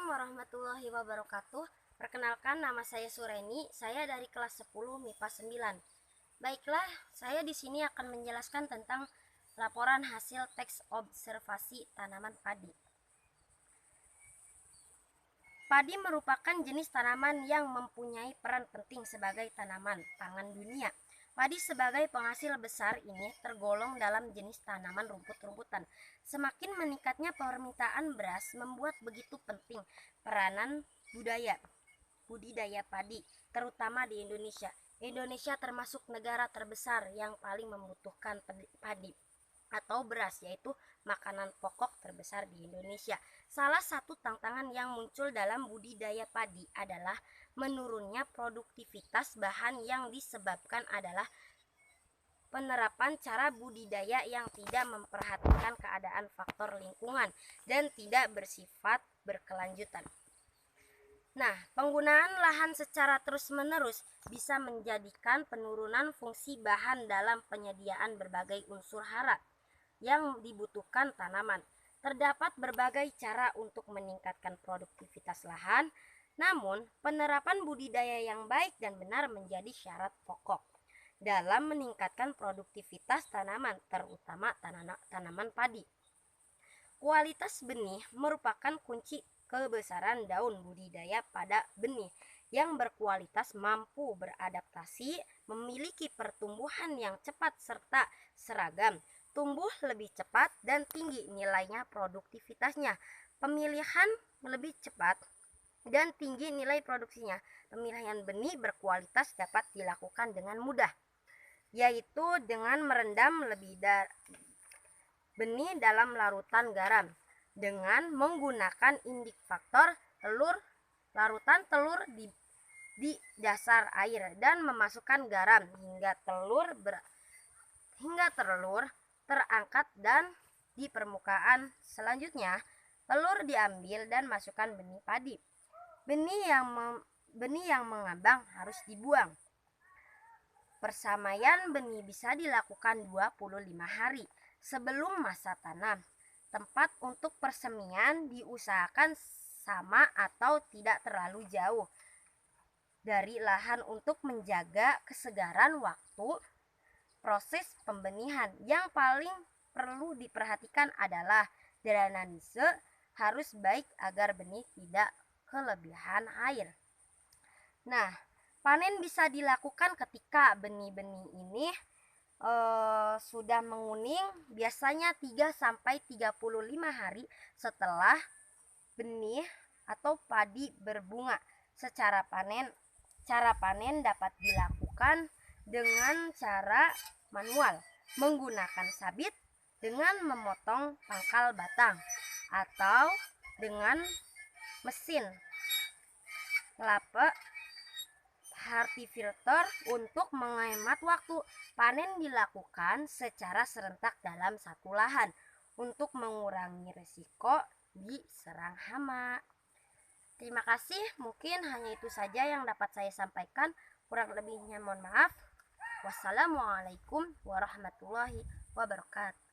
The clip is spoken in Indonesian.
Assalamualaikum warahmatullahi wabarakatuh. Perkenalkan, nama saya Sureni. Saya dari kelas 10 MIPA 9. Baiklah, saya di sini akan menjelaskan tentang laporan hasil teks observasi tanaman padi. Padi merupakan jenis tanaman yang mempunyai peran penting sebagai tanaman pangan dunia. Padi sebagai penghasil besar ini tergolong dalam jenis tanaman rumput-rumputan. Semakin meningkatnya permintaan beras membuat begitu penting peranan budidaya padi, terutama di Indonesia. Indonesia termasuk negara terbesar yang paling membutuhkan padi atau beras, yaitu makanan pokok terbesar di Indonesia. Salah satu tantangan yang muncul dalam budidaya padi adalah menurunnya produktivitas bahan yang disebabkan adalah penerapan cara budidaya yang tidak memperhatikan keadaan faktor lingkungan dan tidak bersifat berkelanjutan. Nah, penggunaan lahan secara terus-menerus bisa menjadikan penurunan fungsi bahan dalam penyediaan berbagai unsur hara yang dibutuhkan tanaman. Terdapat berbagai cara untuk meningkatkan produktivitas lahan, namun penerapan budidaya yang baik dan benar menjadi syarat pokok dalam meningkatkan produktivitas tanaman, terutama tanaman padi. Kualitas benih merupakan kunci kebesaran daun budidaya pada benih yang berkualitas mampu beradaptasi, memiliki pertumbuhan yang cepat serta seragam, tumbuh lebih cepat dan tinggi nilainya produktivitasnya. Pemilihan lebih cepat dan tinggi nilai produksinya. Pemilihan benih berkualitas dapat dilakukan dengan mudah, yaitu dengan merendam benih dalam larutan garam dengan menggunakan indikator larutan telur di dasar air dan memasukkan garam hingga telur terangkat dan di permukaan. Selanjutnya, telur diambil dan masukkan benih padi. Benih yang mengambang harus dibuang. Persamaian benih bisa dilakukan 25 hari sebelum masa tanam. Tempat untuk persemian diusahakan sama atau tidak terlalu jauh dari lahan untuk menjaga kesegaran waktu proses pembenihan. Yang paling perlu diperhatikan adalah drainase harus baik agar benih tidak kelebihan air. Nah, panen bisa dilakukan ketika benih-benih ini sudah menguning, biasanya 3-35 hari setelah benih atau padi berbunga. Cara panen dapat dilakukan dengan cara manual, menggunakan sabit dengan memotong pangkal batang, atau dengan mesin kelapa horticultur untuk menghemat waktu. Panen dilakukan secara serentak dalam satu lahan untuk mengurangi risiko diserang hama. Terima kasih, mungkin hanya itu saja yang dapat saya sampaikan. Kurang lebihnya mohon maaf. Wassalamualaikum warahmatullahi wabarakatuh.